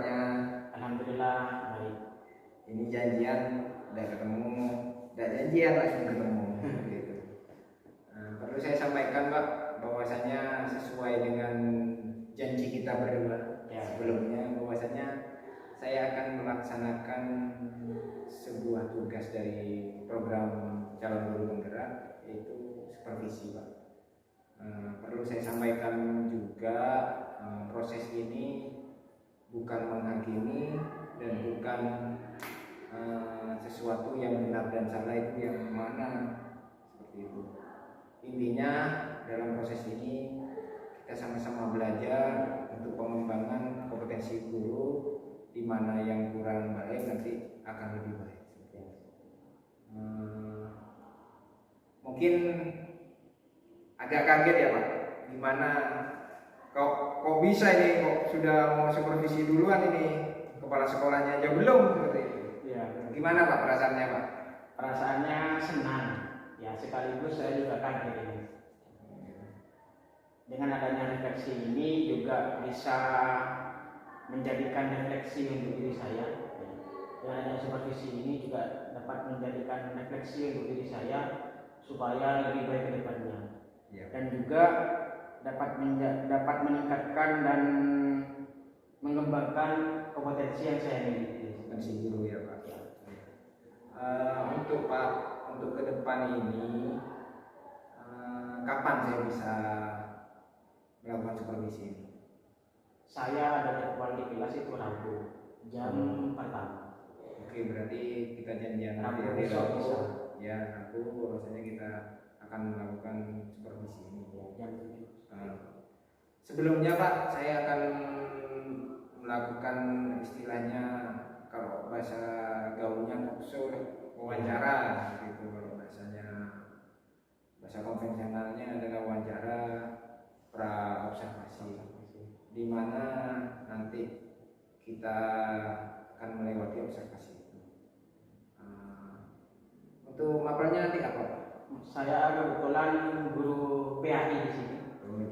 kabarnya? Alhamdulillah baik. Ini janjian udah ketemu, udah janjian langsung ketemu. Gitu. Perlu saya sampaikan Pak, bahwasanya sesuai dengan janji kita berdua sebelumnya, bahwasanya saya akan melaksanakan sebuah tugas dari program calon guru penggerak, yaitu supervisi Pak. Perlu saya sampaikan juga, proses ini bukan menghakimi dan bukan sesuatu yang benar dan salah itu yang mana, seperti itu. Intinya dalam proses ini kita sama-sama belajar untuk pengembangan kompetensi guru, di mana yang kurang baik nanti akan lebih baik. Mungkin agak kaget ya Pak, gimana kok bisa ini, kok sudah mau supervisi duluan ini, kepala sekolahnya aja belum, seperti itu. Ya. Gimana Pak perasaannya Pak? Perasaannya senang, ya sekaligus saya juga kaget ini. Dengan adanya refleksi ini juga bisa menjadikan refleksi untuk diri saya. Dengan adanya supervisi ini juga dapat menjadikan refleksi untuk diri saya supaya lebih baik ke depannya. Ya. Dan juga dapat meningkatkan dan mengembangkan kompetensi yang saya miliki. Kompetensi guru ya Pak. Ya. Untuk Pak, untuk ke depan ini kapan saya bisa melakukan supervisi ini? Saya ada jadwal di kelas itu Rabu jam pertama. Oke, berarti kita janjian Rabu nanti besok Rabu. bisa. Ya, Rabu bahwasanya kita akan melakukan supervisi ini. Jam sebelumnya Pak, saya akan melakukan istilahnya, kalau bahasa gaulnya talkshow, wawancara gitu. Kalau bahasanya, bahasa konvensionalnya adalah wawancara pra observasi, di mana nanti kita akan melewati observasi itu. Untuk mapelnya nanti apa Pak? Saya kebetulan guru PAI di sini,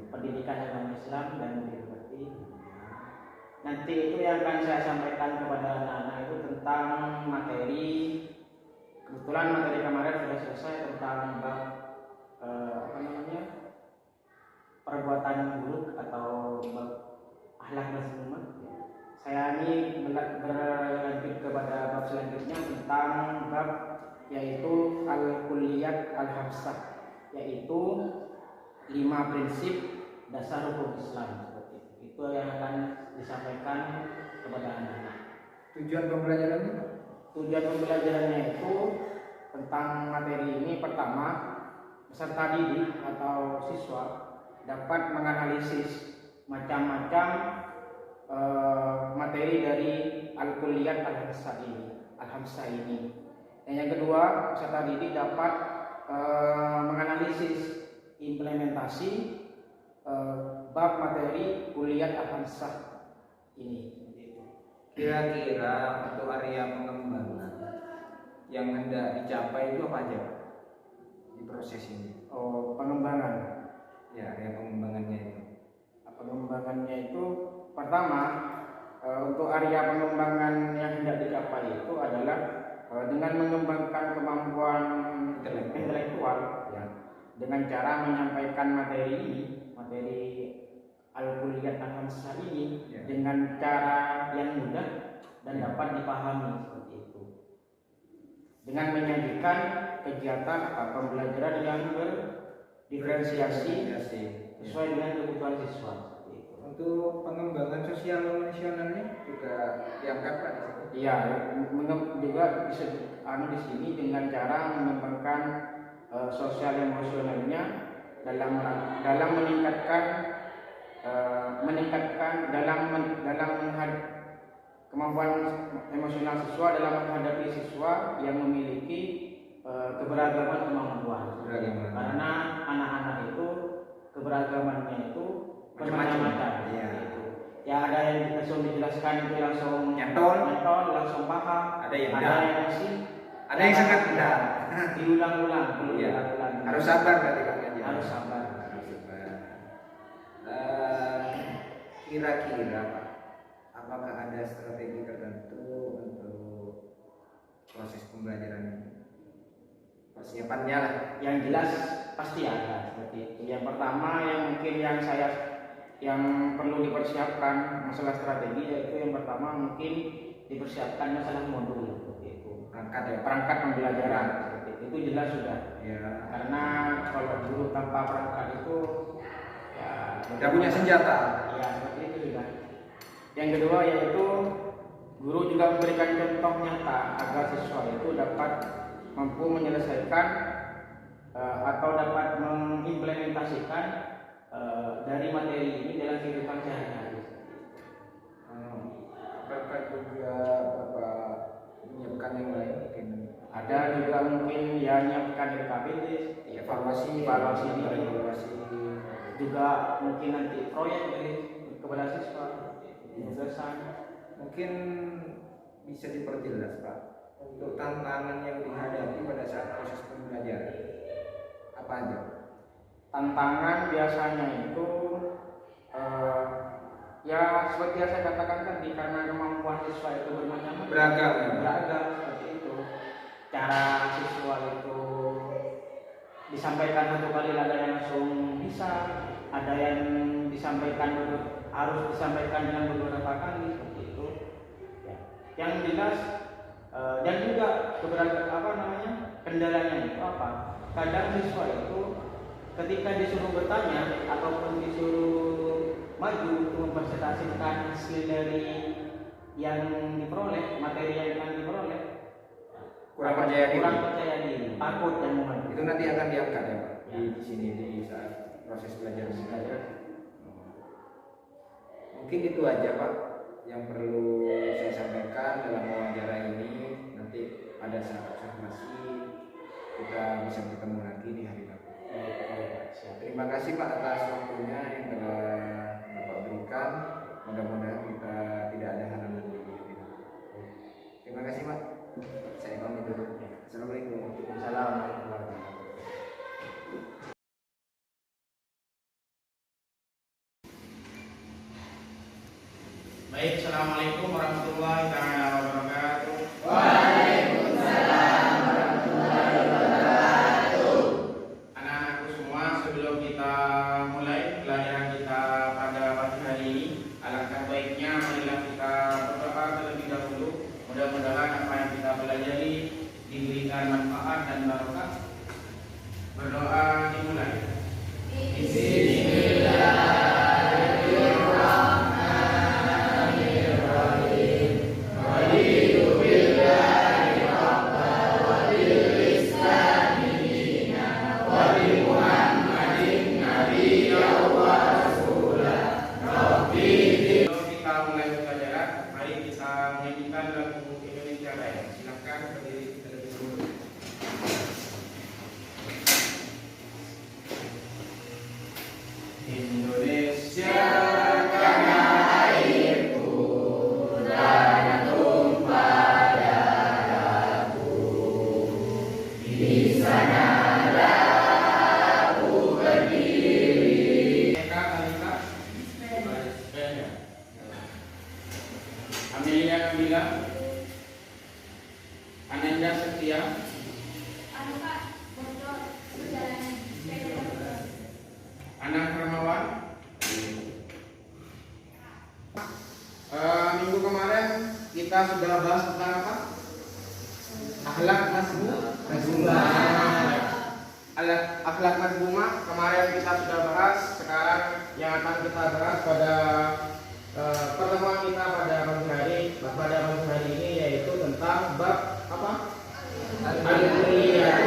Pendidikan Agama Islam dan Berarti. Nanti itu yang akan saya sampaikan kepada anak-anak itu tentang materi. Kebetulan materi kemarin sudah selesai tentang bab perbuatan buruk atau bab akhlak mazmumah. Saya ini berlanjut kepada bab selanjutnya tentang bab yaitu al-kulliyat al-hamsah, yaitu 5 prinsip dasar hukum Islam. Seperti itu yang akan disampaikan kepada anak-anak. Tujuan pembelajarannya? Tujuan pembelajarannya itu tentang materi ini, pertama, peserta didik atau siswa dapat menganalisis macam-macam materi dari al-kulliyat al-hamsah ini. Dan yang kedua, peserta didik dapat menganalisis implementasi bab materi kuliah al-hamsah ini. Kira-kira untuk area pengembangan yang hendak dicapai itu apa aja Pak di proses ini? Oh, pengembangan. Ya, area pengembangannya itu. Pengembangannya itu pertama, untuk area pengembangan yang hendak dicapai itu adalah dengan mengembangkan kemampuan intelektual ya, dengan cara menyampaikan materi al-kulliyat al-hamsah ini ya, dengan cara yang mudah dan dapat dipahami, seperti itu. Dengan menyajikan kegiatan pembelajaran yang berdiferensiasi sesuai dengan kebutuhan siswa. Untuk pengembangan sosial emosionalnya juga diangkat Pak di situ. Iya, juga bisa di sini dengan cara mengembangkan sosial emosionalnya dalam meningkatkan kemampuan emosional siswa dalam menghadapi siswa yang memiliki keberagaman kemampuan. Karena anak-anak itu keberagamannya itu bermacam-macam. Ya. Ya, ada yang langsung dijelaskan itu langsung nyantol, langsung paham. Ada yang masih, ada yang sangat mudah. Diulang-ulang, ya. Harus sabar berarti Kak aja. Harus sabar. Kira-kira Pak, apakah ada strategi tertentu untuk proses pembelajaran ini? Persiapannya lah. Yang jelas pasti ada seperti itu. Yang pertama yang mungkin yang perlu dipersiapkan masalah strategi, yaitu yang pertama mungkin dipersiapkan masalah modul seperti itu. Perangkat pembelajaran seperti itu jelas sudah. Ya. Karena kalau guru tanpa perangkat itu ya Tidak punya senjata. Ya seperti itu sudah. Yang kedua yaitu guru juga memberikan contoh nyata agar siswa itu dapat mampu menyelesaikan atau dapat mengimplementasikan dari materi ini dalam kehidupan sehari-hari. Apakah juga menyiapkan yang lain mungkin? Ada juga mungkin yang menyiapkan RKPD, evaluasi juga mungkin nanti proyek dari kepada siswa, tugasan. Mungkin bisa diperjelas Pak untuk tantangan yang dihadapi pada saat proses pembelajaran apa aja? Tantangan biasanya itu ya seperti yang saya katakan tadi, karena kemampuan siswa itu bermacam-macam, beragam seperti itu. Cara siswa itu disampaikan satu kali ada yang langsung bisa, ada yang harus disampaikan dengan beberapa kali seperti itu. Ya. Yang jelas dan juga kendalanya itu apa? Kadang siswa itu ketika disuruh bertanya ataupun disuruh maju untuk mempresentasikan hasil dari yang diperoleh, materi yang akan diperoleh, kurang percaya diri, takut dan maju. Itu nanti akan diangkat ya Pak di sini di saat proses belajar. Mungkin itu aja Pak yang perlu saya sampaikan dalam wawancara ini. Nanti pada saat observasi kita bisa bertemu lagi di hari Rabu. Terima kasih Pak atas waktunya yang telah Bapak berikan. Mudah-mudahan kita tidak ada halangan di hidup kita. Terima kasih Pak. Saya pamit dulu. Assalamualaikum. Waalaikumsalam. Baik, assalamualaikum warahmatullahi wabarakatuh. Waalaikumsalam warahmatullahi wabarakatuh. Anak-anakku semua, sebelum kita mulai pelajaran kita pada pagi hari ini, alangkah baiknya marilah kita berdoa terlebih dahulu. Mudah-mudahan apa yang kita pelajari diberikan manfaat dan barokah. Berdoa dimulai. Ananda Setia, Anang Hermawan. Minggu kemarin kita sudah bahas tentang apa? Akhlak mazmumah. Akhlak mazmumah kemarin kita sudah bahas. Sekarang yang akan kita bahas pada pertemuan kita pada pagi hari ini yaitu tentang bab apa? Al-Kuliah.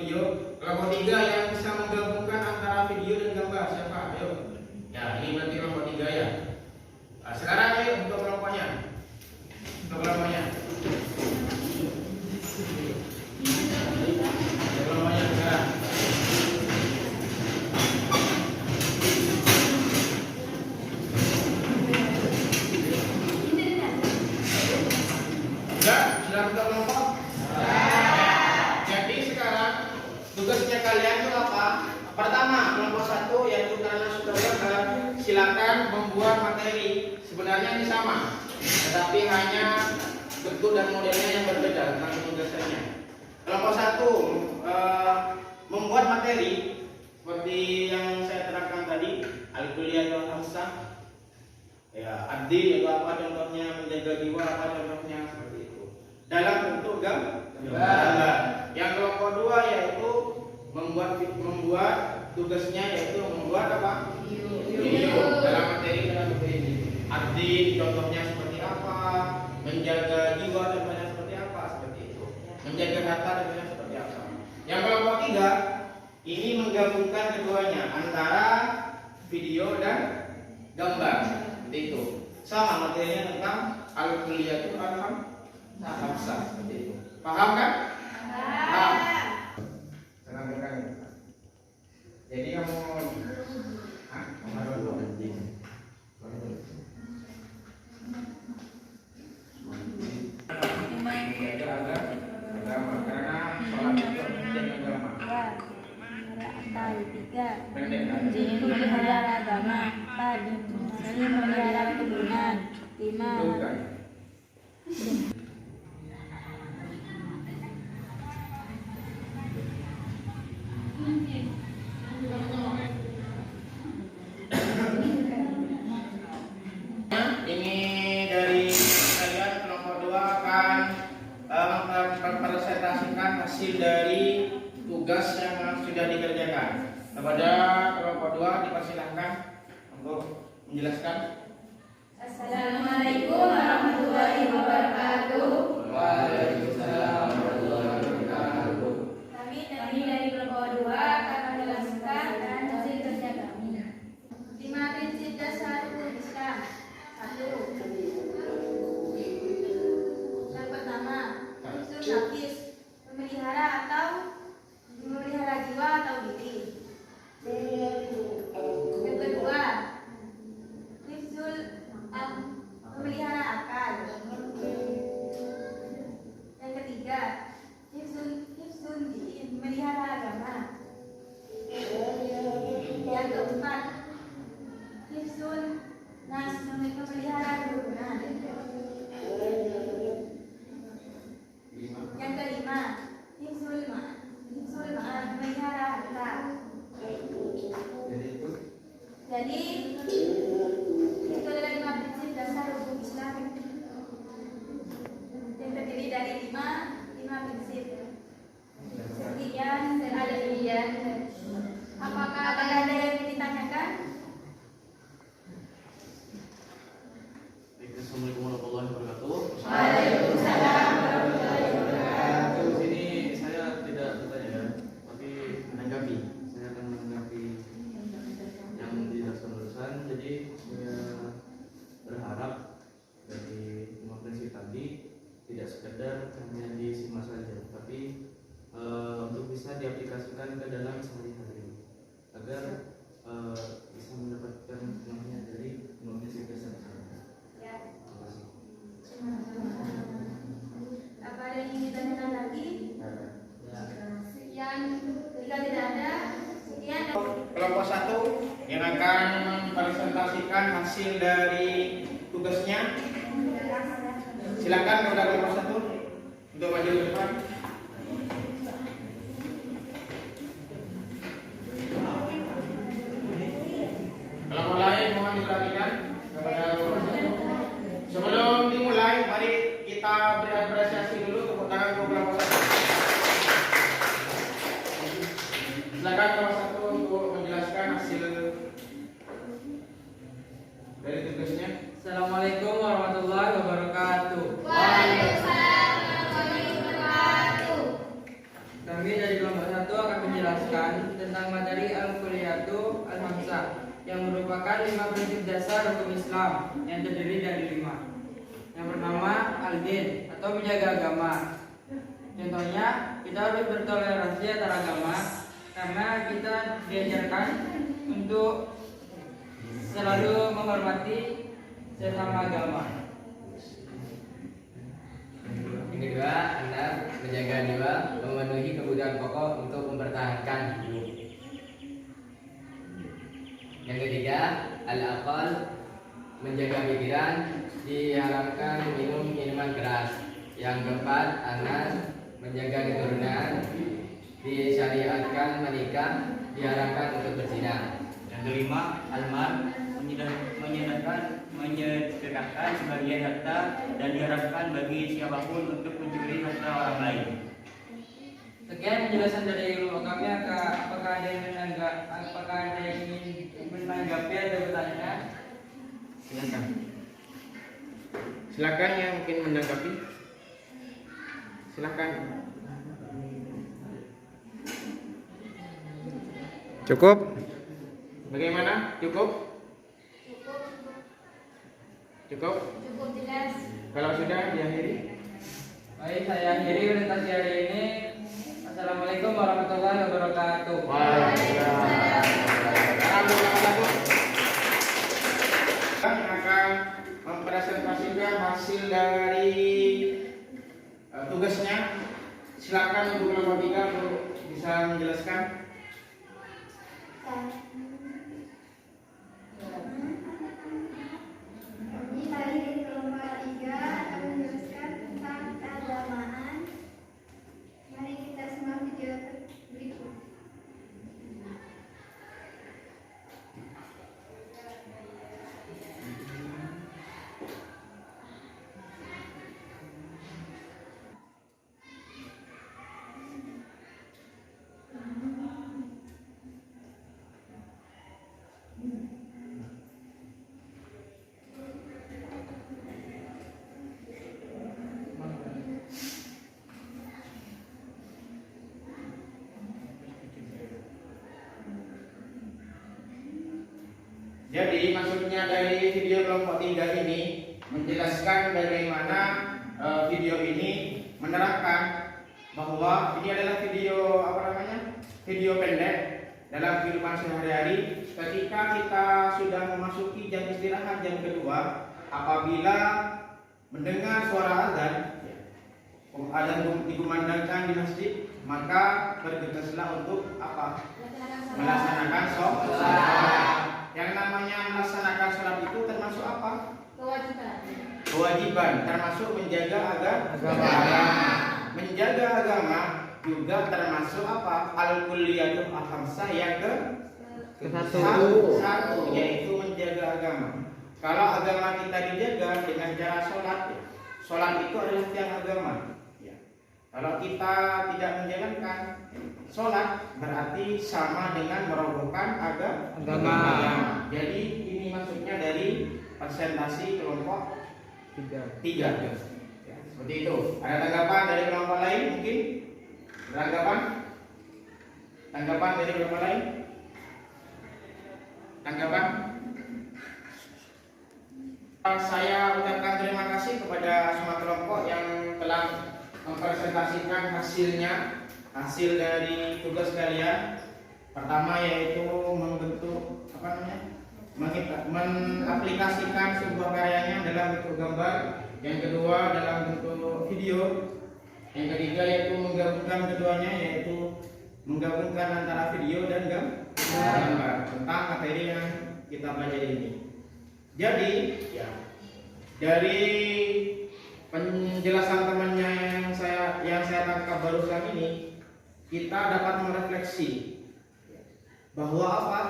video. Kelompok 3 yang bisa menggabungkan antara video dan gambar siapa? Ayo. Ya, ini berarti kelompok 3 ya. Nah, sekarang ayo untuk kelompoknya. Untuk kelompoknya. Kelompoknya sekarang. Sudah buka kelompok? Jadi sekarang tugasnya kalian itu apa? Pertama, kelompok 1 yaitu karena sudah gambar, silakan membuat materi. Sebenarnya ini sama, tetapi hanya bentuk dan modelnya yang berbeda tentang penugasannya. Kelompok 1 membuat materi seperti yang saya terangkan tadi, al-kulliyah atau hamsah. Ya, adil itu apa contohnya, menjaga jiwa apa contohnya, seperti itu. Dalam bentuk gambar. Yang kelompok 2 yaitu membuat tugasnya yaitu membuat apa? Video. Dalam materi dalam bentuk ini. Adil contohnya seperti apa, menjaga jiwa contohnya seperti apa, seperti itu. Menjaga harta contohnya seperti apa. Yang kelompok 3 ini menggabungkan keduanya antara video dan gambar. Seperti itu. Sama materinya tentang al-kulliyah al-hamsah seperti itu. Paham kan? Paham. Tenang. Jadi kamu memelihara agama, 4 memelihara keturunan, 5 ini dari kalian kelompok 2 akan mempresentasikan hasil dari tugas yang sudah dikerjakan. Kepada kelompok 2 dipersilahkan untuk menjelaskan. Assalamualaikum warahmatullahi wabarakatuh. Waalaikumsalam warahmatullahi wabarakatuh. Kami dari kelompok 2 akan menjelaskan hasil kerja kami. 5 prinsip dasar hukum Islam. 1. Yang pertama, hifdzun nafis, memelihara jiwa atau diri. Yang kedua, memelihara akal. Yang ketiga, hifdzun din, memelihara agama. Yang keempat, hifdzun nas, memelihara keturunan. Yang kelima, hifdzul ma'ad, memelihara harta. Jadi itu adalah 5 prinsip dasar hukum Islam yang terdiri dari 5 prinsip. Sekian ada demikian. Apakah ada yang ditanyakan? Assalamualaikum warahmatullahi wabarakatuh. Waalaikumsalam warahmatullahi wabarakatuh. Di sini saya tidak bertanya, tapi menanggapi. Saya akan menanggapi yang dijelaskan barusan. Jadi saya berharap dari 5 prinsip tadi tidak sekedar hanya disimak saja, tapi untuk bisa diaplikasikan ke dalam sehari-hari agar bisa mendapatkan namanya dari 5 prinsip dasar. Apa ada yang ingin ditanyakan lagi? Sekian, jika tidak ada, sekian. Kelompok 1 yang akan mempresentasikan hasil dari tugasnya. Silakan kepada kelompok 1 untuk maju ke depan. Kelompok lain mohon diperhatikan kepada kelompok 1. Sebelum dimulai, mari kita beri apresiasi dulu, tepuk tangan untuk kelompok 1. Silakan kelompok 1 untuk menjelaskan hasil dari tugasnya. Assalamualaikum warahmatullahi wabarakatuh. Waalaikumsalam warahmatullahi wabarakatuh. Kami dari kelompok 1 merupakan 5 prinsip dasar hukum Islam yang terdiri dari 5. Yang pertama, al-din atau menjaga agama. Contohnya, kita harus bertoleransi antar agama karena kita diajarkan untuk selalu menghormati sesama agama. Yang kedua, Anda menjaga jiwa, memenuhi kebutuhan pokok untuk mempertahankan hidup. Yang ketiga, al-aqal, menjaga pikiran, diharamkan minum minuman keras. Yang keempat, Anas, menjaga keturunan, disyariatkan menikah, diharamkan untuk berzina. Yang kelima, almar, menyedekahkan sebagian harta dan diharapkan bagi siapapun untuk mencuri harta orang lain. Sekian penjelasan dari ilmu kami. Apakah ada yang ingin menanggapi atau bertanya? Silakan yang mungkin menanggapi. Silakan. Cukup? Bagaimana? Cukup? Cukup? Cukup jelas. Kalau sudah diakhiri. Baik, saya akhiri presentasi hari ini. Assalamualaikum warahmatullahi wabarakatuh. Kami akan mempresentasikan hasil dari tugasnya. Silakan untuk kelompok 3 untuk bisa menjelaskan. Ini tadi dari kelompok 3 akan menjelaskan tentang keagamaan. Mari kita simak video berikut. Jadi maksudnya dari video kelompok 3 ini menjelaskan bagaimana video ini menerapkan bahwa ini adalah video video pendek dalam kehidupan sehari-hari. Ketika kita sudah memasuki jam istirahat jam kedua, apabila mendengar suara azan dikumandangkan di masjid, maka bergegaslah untuk apa? Melaksanakan sholat. Yang namanya melaksanakan sholat itu termasuk apa? Kewajiban, termasuk menjaga agama. Menjaga agama juga termasuk apa? Al-kulliyatul khamsah yang satu, yaitu menjaga agama. Kalau agama kita dijaga dengan cara sholat, sholat itu adalah tiang agama. Kalau kita tidak menjalankan sholat, berarti sama dengan merobohkan agama. Jadi ini maksudnya dari presentasi kelompok 3. Ya, seperti itu. Ada tanggapan dari kelompok lain mungkin? Tanggapan dari kelompok lain? Tanggapan? Saya ucapkan terima kasih kepada semua kelompok yang telah mempresentasikan hasil dari tugas kalian. Pertama yaitu membentuk mengaplikasikan sebuah karyanya dalam bentuk gambar. Yang kedua dalam bentuk video. Yang ketiga yaitu menggabungkan keduanya, yaitu menggabungkan antara video dan gambar tentang materi yang kita pelajari ini. Jadi dari penjelasan temannya yang saya tangkap barusan ini, kita dapat merefleksi bahwa apa?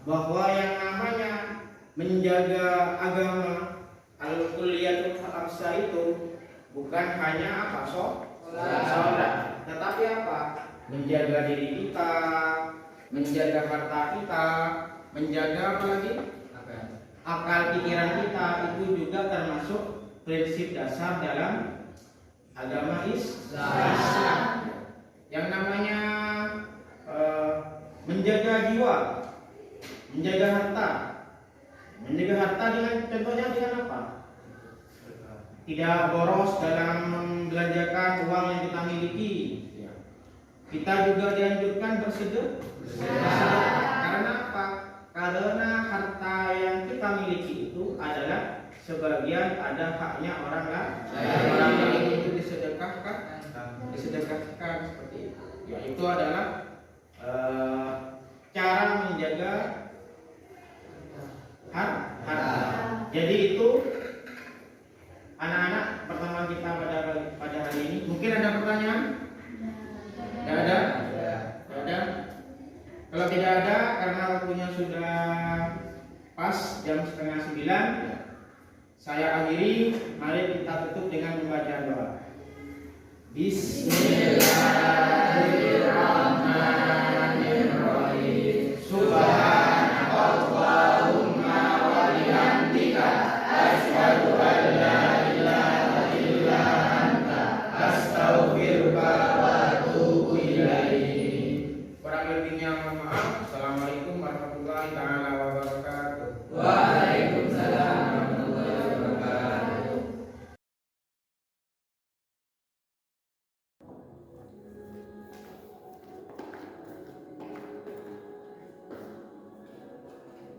Bahwa yang namanya menjaga agama al-kulliyatul khamsah itu bukan hanya apa? Sholat, tetapi apa? Menjaga diri kita, menjaga harta kita, menjaga apa lagi? Akal pikiran kita, itu juga termasuk prinsip dasar dalam agama Islam. Yang namanya menjaga jiwa, menjaga harta, Menjaga harta dengan contohnya dengan apa? Tidak boros dalam membelanjakan uang yang kita miliki. Kita juga dianjurkan bersedekah. Karena apa? Karena harta yang kita miliki itu adalah sebagian ada haknya orang lain itu disedekahkan seperti itu. Ya, itu adalah cara menjaga harta. Jadi itu anak-anak pertemuan kita pada hari ini. Mungkin ada pertanyaan? Tidak ada? Tidak ada? Kalau tidak ada, karena waktunya sudah pas jam 8:30, saya akhiri. Mari kita tutup dengan membaca doa. Bismillahirrahmanirrahim. Subhanakallahumma wa bihamdika asyhadu an la ilaha illa anta astaghfiruka wa atubu ilaik. Kurang lebihnya mohon maaf. Assalamualaikum warahmatullahi taala wabarakatuh. Waalaikumsalam warahmatullahi wabarakatuh.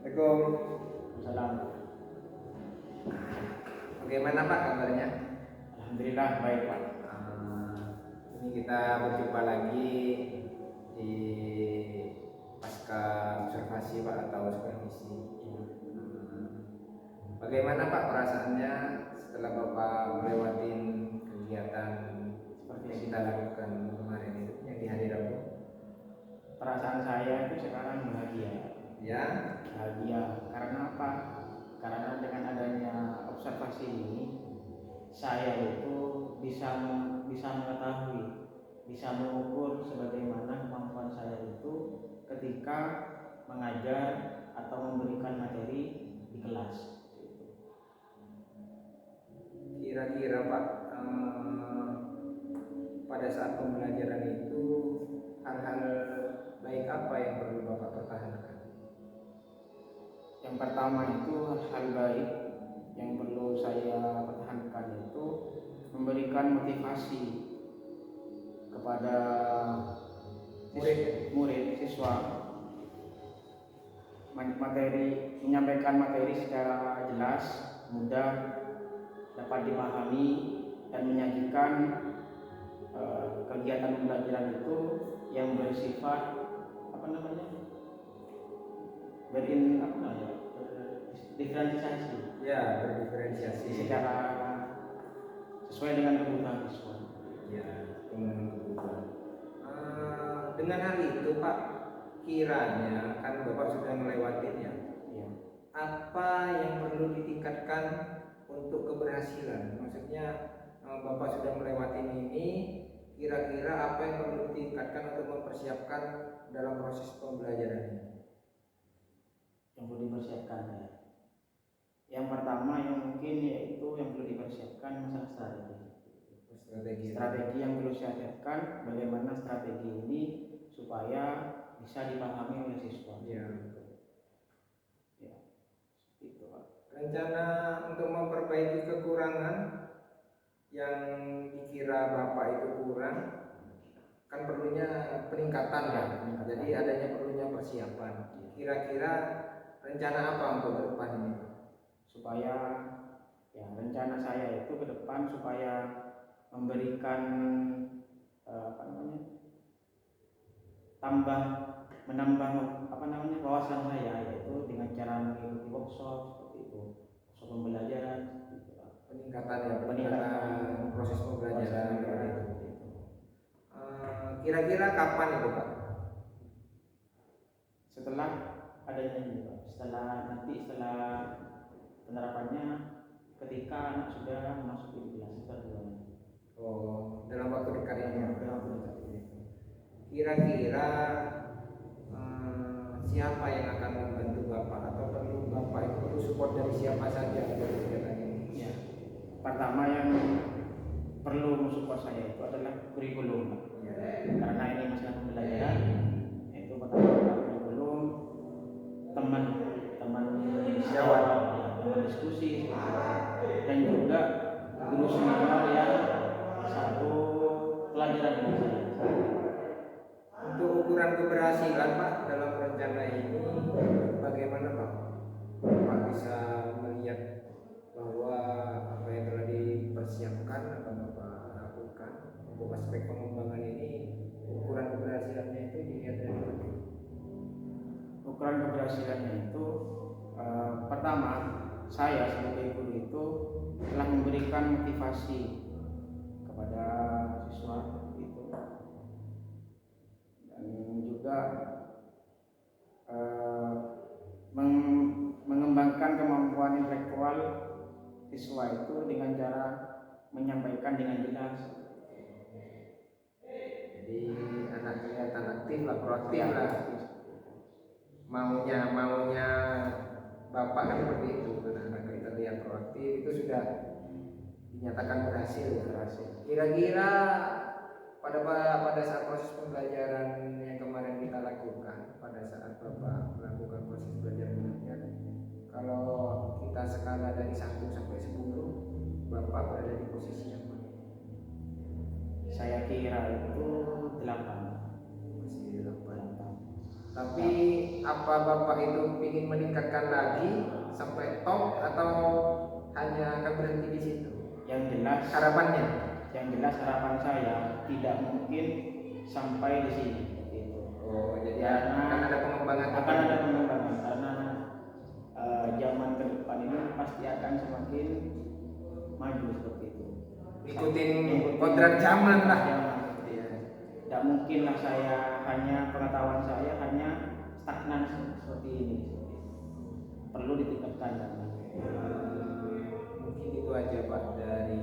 Assalamualaikum. Salam. Bagaimana Pak kabarnya? Alhamdulillah baik Pak. Ini kita berjumpa lagi di pasca observasi Pak atau supervisi. Bagaimana Pak perasaannya setelah Bapak melewati kegiatan seperti yang kita lakukan kemarin itu yang di hari Rabu? Perasaan saya itu sekarang bahagia. Ya. Bahagia karena apa? Karena dengan adanya observasi ini saya itu bisa mengetahui, bisa mengukur sebagaimana kemampuan saya itu ketika mengajar atau memberikan materi di kelas. Kira-kira Pak, pada saat pembelajaran itu hal-hal baik apa yang perlu Bapak pertahankan? Yang pertama itu hal baik yang perlu saya pertahankan itu memberikan motivasi kepada murid siswa, menyampaikan materi secara jelas, mudah, dapat dipahami dan menyajikan kegiatan pembelajaran itu yang bersifat diferensiasi. Ya, berdiferensiasi Secara sesuai dengan kebutuhan siswa. Ya, dengan kebutuhan. Dengan hal itu Pak, kiranya kan Bapak sudah melewatinya. Ya. Apa yang perlu ditingkatkan untuk keberhasilan? Maksudnya Bapak sudah melewati ini, kira-kira apa yang perlu ditingkatkan untuk mempersiapkan dalam proses pembelajaran ini? Yang perlu dipersiapkan ya. Yang pertama yang mungkin yaitu yang perlu dipersiapkan masalah strategi yang perlu disiapkan, bagaimana strategi ini supaya bisa dipahami oleh siswa. Ya. Ya, itu Pak. Rencana untuk memperbaiki kekurangan yang dikira Bapak itu kurang, kan perlunya peningkatan ya. Jadi adanya perlunya persiapan. Kira-kira rencana apa untuk ke depan ini Pak? Supaya ya rencana saya itu ke depan supaya memberikan menambah wawasan saya, yaitu dengan cara mengikuti workshop seperti itu, workshop pembelajaran gitu, peningkatan proses pembelajaran seperti itu. Kira-kira kapan itu Pak? Setelah adanya ini Pak, setelah penerapannya ketika anak sudah masuk di kelas kelas. Oh, dalam waktu dekat ini. Dalam waktu dekat ini. Kira-kira siapa yang akan membantu Bapak atau perlu Bapak itu perlu support dari siapa saja dari kegiatan ini? Ya. Pertama yang perlu mensupport saya itu adalah kurikulum Pak. Ya. Karena ini masalah pembelajaran, itu pertama kurikulum, teman Bapak lakukan untuk aspek pengembangan ini, ukuran keberhasilannya itu dilihat dari mana? Ukuran keberhasilannya itu pertama, saya sebagai guru itu telah memberikan motivasi kepada siswa itu, dan juga mengembangkan kemampuan intelektual siswa itu dengan cara menyampaikan dengan jelas. Jadi anak kelihatan aktif lah, proaktif lah. Maunya bapak kan seperti itu, anak kita lihat proaktif itu sudah dinyatakan berhasil. Kira-kira pada saat proses pembelajaran yang kemarin kita lakukan, pada saat bapak melakukan proses belajar mengajar, kalau kita skala dari 1 sampai 10, bapak berada di posisi yang mana? Saya kira itu 8. Masih 8. Tapi apa bapak itu ingin meningkatkan lagi sampai top atau hanya akan berhenti di situ? Yang jelas harapan saya tidak mungkin sampai di sini. Gitu. Oh, jadi Karena akan ada pengembangan. Karena zaman ke depan ini pasti akan semakin maju seperti itu. Ikutin kodrat zaman lah. Iya. Tidak mungkinlah pengetahuan saya hanya stagnan seperti ini. Perlu ditingkatkan lagi. Mungkin itu aja Pak dari